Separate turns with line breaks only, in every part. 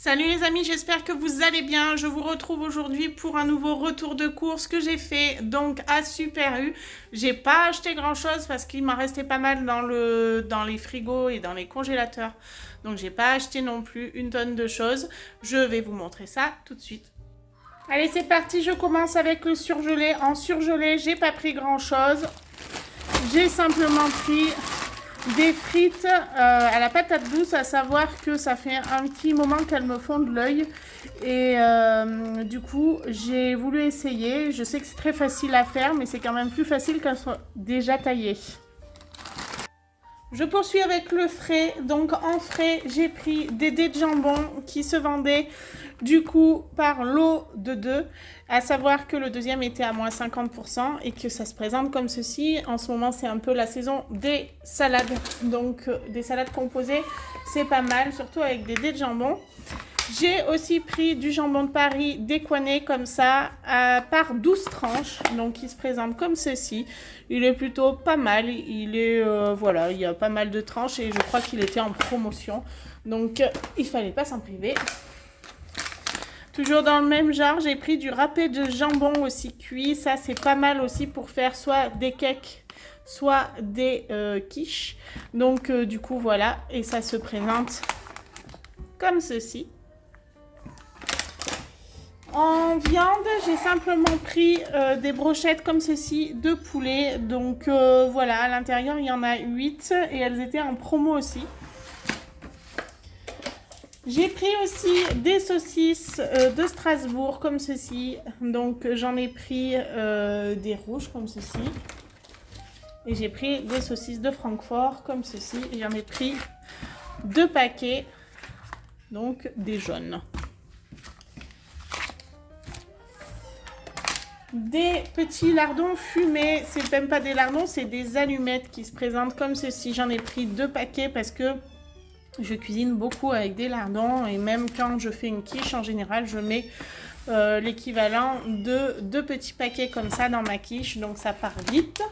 Salut les amis, j'espère que vous allez bien. Je vous retrouve aujourd'hui pour un nouveau retour de course que j'ai fait donc à Super U. J'ai pas acheté grand chose parce qu'il m'en restait pas mal dans les frigos et dans les congélateurs. Donc j'ai pas acheté non plus une tonne de choses. Je vais vous montrer ça tout de suite. Allez, c'est parti, je commence avec le surgelé. En surgelé, j'ai pas pris grand chose. J'ai simplement pris des frites à la patate douce, à savoir que ça fait un petit moment qu'elles me font de l'œil et du coup j'ai voulu essayer. Je sais que c'est très facile à faire, mais c'est quand même plus facile qu'elles soient déjà taillées. Je poursuis avec le frais. Donc en frais, j'ai pris des dés de jambon qui se vendaient du coup par lot de 2, à savoir que le deuxième était à moins 50% et que ça se présente comme ceci. En ce moment, c'est un peu la saison des salades, donc des salades composées, c'est pas mal, surtout avec des dés de jambon. J'ai aussi pris du jambon de Paris décoiné comme ça par 12 tranches, donc il se présente comme ceci. Il est plutôt pas mal, voilà, il y a pas mal de tranches et je crois qu'il était en promotion, donc il fallait pas s'en priver. Toujours dans le même genre, j'ai pris du râpé de jambon aussi cuit. Ça, c'est pas mal aussi pour faire soit des cakes, soit des quiches. Donc, du coup, voilà. Et ça se présente comme ceci. En viande, j'ai simplement pris des brochettes comme ceci de poulet. Donc, voilà. À l'intérieur, il y en a 8 et elles étaient en promo aussi. J'ai pris aussi des saucisses de Strasbourg comme ceci. Donc j'en ai pris des rouges comme ceci. Et j'ai pris des saucisses de Francfort comme ceci. Et j'en ai pris 2 paquets. Donc des jaunes. Des petits lardons fumés. C'est même pas des lardons, c'est des allumettes qui se présentent comme ceci. J'en ai pris 2 paquets parce que je cuisine beaucoup avec des lardons et même quand je fais une quiche, en général, je mets l'équivalent de 2 petits paquets comme ça dans ma quiche, donc ça part vite.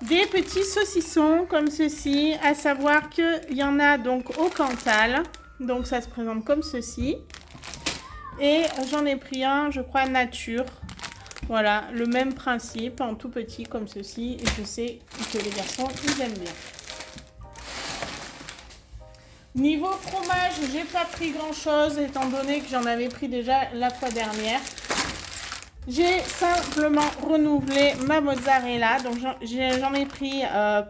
Des petits saucissons comme ceci, à savoir qu'il y en a donc au Cantal, donc ça se présente comme ceci. Et j'en ai pris un, je crois, nature. Voilà, le même principe, en tout petit comme ceci. Et je sais que les garçons, ils aiment bien. Niveau fromage, j'ai pas pris grand chose, étant donné que j'en avais pris déjà la fois dernière. J'ai simplement renouvelé ma mozzarella. Donc j'en ai pris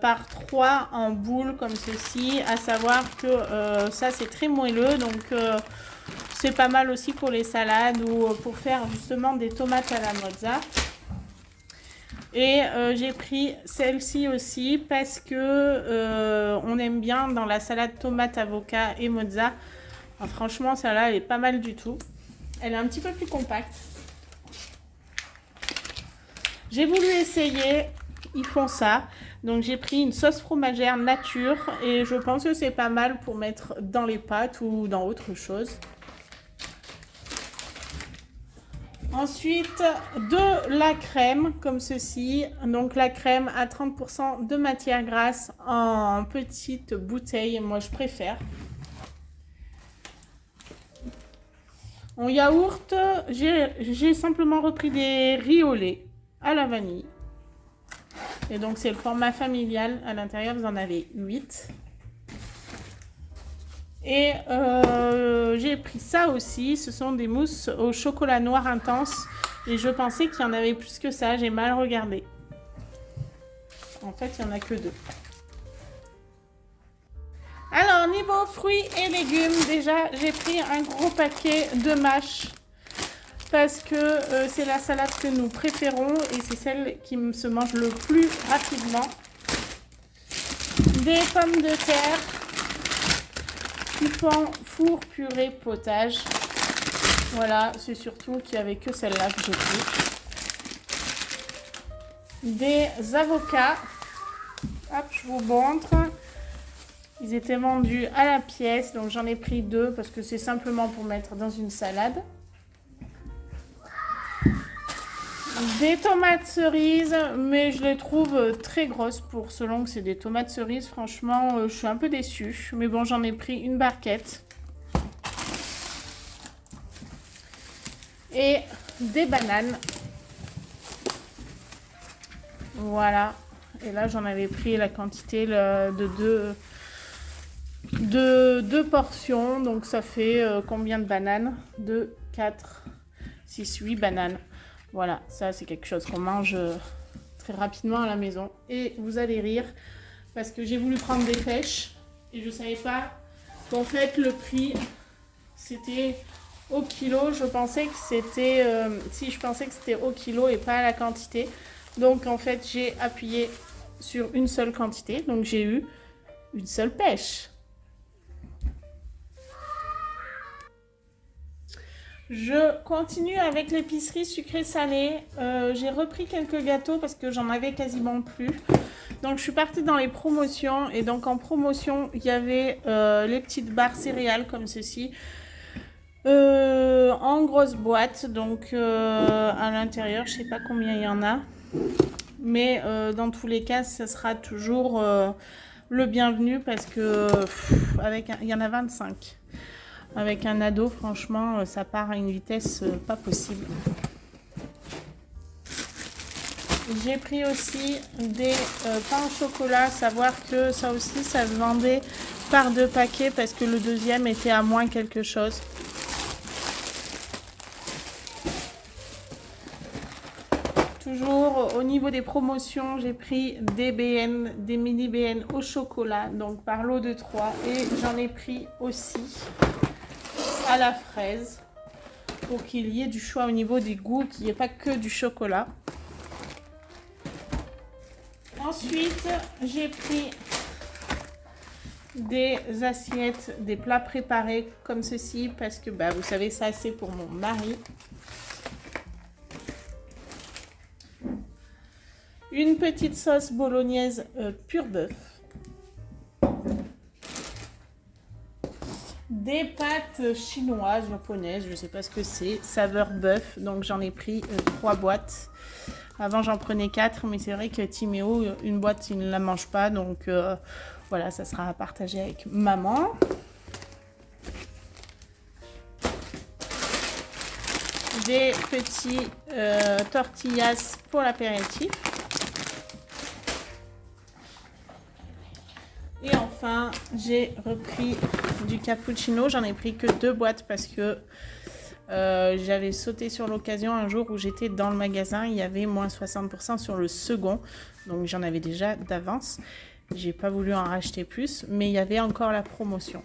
par 3 en boule comme ceci. À savoir que ça, c'est très moelleux. Donc c'est pas mal aussi pour les salades ou pour faire justement des tomates à la mozza. Et j'ai pris celle-ci aussi parce que on aime bien dans la salade tomate, avocat et mozza. Alors, franchement, celle-là, elle est pas mal du tout. Elle est un petit peu plus compacte. J'ai voulu essayer, ils font ça. Donc j'ai pris une sauce fromagère nature et je pense que c'est pas mal pour mettre dans les pâtes ou dans autre chose. Ensuite, de la crème, comme ceci. Donc la crème à 30% de matière grasse en petite bouteille. Moi, je préfère. En yaourt, j'ai simplement repris des riz au lait à la vanille. Et donc, c'est le format familial. À l'intérieur, vous en avez 8. Et j'ai pris ça aussi, ce sont des mousses au chocolat noir intense. Et je pensais qu'il y en avait plus que ça, j'ai mal regardé. En fait, il n'y en a que 2. Alors, niveau fruits et légumes, déjà, j'ai pris un gros paquet de mâches. Parce que c'est la salade que nous préférons et c'est celle qui se mange le plus rapidement. Des pommes de terre qui font four, purée, potage. Voilà, c'est surtout qu'il n'y avait que celle-là que j'ai pris. Des avocats. Hop, je vous montre. Ils étaient vendus à la pièce, donc j'en ai pris 2 parce que c'est simplement pour mettre dans une salade. Des tomates cerises, mais je les trouve très grosses pour selon que c'est des tomates cerises. Franchement, je suis un peu déçue. Mais bon, j'en ai pris une barquette. Et des bananes. Voilà. Et là, j'en avais pris la quantité de deux portions. Donc, ça fait combien de bananes? 2, 4, 6, 8 bananes. Voilà, ça c'est quelque chose qu'on mange très rapidement à la maison. Et vous allez rire parce que j'ai voulu prendre des pêches et je ne savais pas qu'en fait le prix c'était au kilo. Je pensais que c'était je pensais que c'était au kilo et pas à la quantité. Donc en fait j'ai appuyé sur une seule quantité. Donc j'ai eu une seule pêche. Je continue avec l'épicerie sucré-salé. J'ai repris quelques gâteaux parce que j'en avais quasiment plus. Donc je suis partie dans les promotions. Et donc en promotion, il y avait les petites barres céréales comme ceci. En grosse boîte. Donc à l'intérieur, je ne sais pas combien il y en a. Mais dans tous les cas, ça sera toujours le bienvenu parce que il y en a 25. Avec un ado, franchement, ça part à une vitesse pas possible. J'ai pris aussi des pains au chocolat, savoir que ça aussi, ça se vendait par 2 paquets parce que le deuxième était à moins quelque chose. Toujours au niveau des promotions, j'ai pris des BN, des mini BN au chocolat, donc par lot de 3. Et j'en ai pris aussi à la fraise pour qu'il y ait du choix au niveau des goûts, qu'il n'y ait pas que du chocolat. Ensuite, j'ai pris des assiettes, des plats préparés comme ceci parce que vous savez, ça c'est pour mon mari. Une petite sauce bolognaise pur bœuf. Des pâtes chinoises, japonaises, je ne sais pas ce que c'est, saveur bœuf, donc j'en ai pris 3 boîtes. Avant j'en prenais 4, mais c'est vrai que Timéo, une boîte il ne la mange pas, donc voilà, ça sera à partager avec maman. Des petits tortillas pour l'apéritif. Et enfin, j'ai repris du cappuccino. J'en ai pris que 2 boîtes parce que j'avais sauté sur l'occasion un jour où j'étais dans le magasin. Il y avait moins 60% sur le second. Donc j'en avais déjà d'avance. J'ai pas voulu en racheter plus, mais il y avait encore la promotion.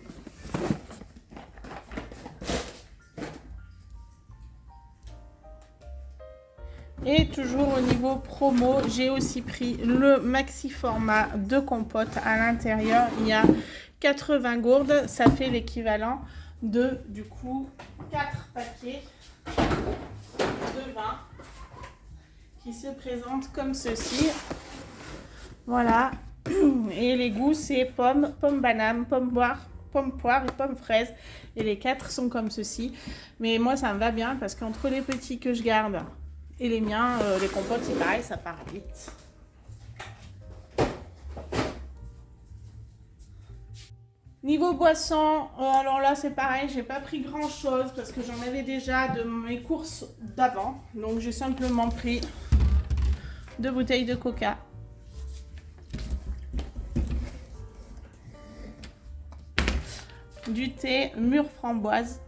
Et toujours au niveau promo, j'ai aussi pris le maxi format de compote. À l'intérieur, il y a 80 gourdes. Ça fait l'équivalent de, du coup, 4 paquets de vin qui se présentent comme ceci. Voilà. Et les goûts, c'est pomme, pomme banane, pomme poire et pomme fraise. Et les 4 sont comme ceci. Mais moi, ça me va bien parce qu'entre les petits que je garde et les miens, les compotes, c'est pareil, ça part vite. Niveau boisson, alors là c'est pareil, j'ai pas pris grand chose parce que j'en avais déjà de mes courses d'avant. Donc j'ai simplement pris 2 bouteilles de coca. Du thé mûre framboise.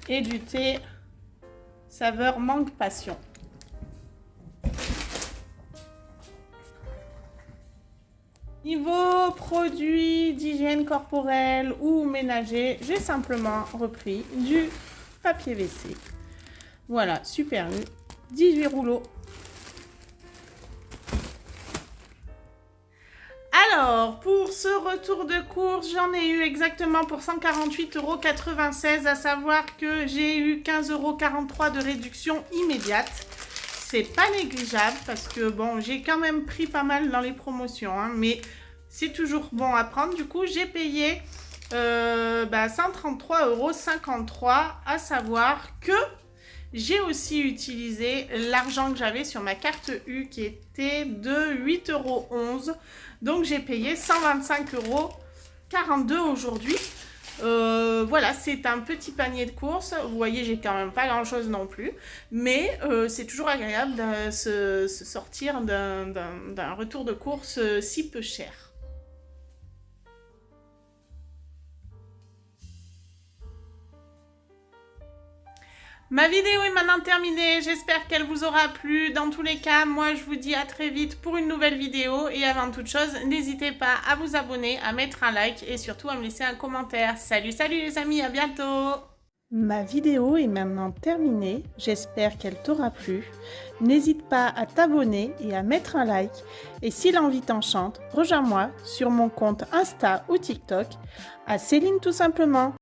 Et du thé saveur mangue passion. Niveau produits d'hygiène corporelle ou ménager, j'ai simplement repris du papier WC. Voilà, Super U, 18 rouleaux. Alors, pour ce retour de course, j'en ai eu exactement pour 148,96 €, à savoir que j'ai eu 15,43 € de réduction immédiate. C'est pas négligeable parce que bon, j'ai quand même pris pas mal dans les promotions, hein, mais c'est toujours bon à prendre. Du coup, j'ai payé 133,53 €, à savoir que J'ai aussi utilisé l'argent que j'avais sur ma carte U qui était de 8,11 €. Donc j'ai payé 125,42 € aujourd'hui. Voilà, c'est un petit panier de courses. Vous voyez, j'ai quand même pas grand chose non plus, mais c'est toujours agréable de se sortir d'un retour de course si peu cher. Ma vidéo est maintenant terminée, j'espère qu'elle vous aura plu. Dans tous les cas, moi je vous dis à très vite pour une nouvelle vidéo. Et avant toute chose, n'hésitez pas à vous abonner, à mettre un like et surtout à me laisser un commentaire. Salut, salut les amis, à bientôt! Ma vidéo est maintenant terminée, j'espère qu'elle t'aura plu. N'hésite pas à t'abonner et à mettre un like. Et si l'envie t'enchante, rejoins-moi sur mon compte Insta ou TikTok à Céline tout simplement.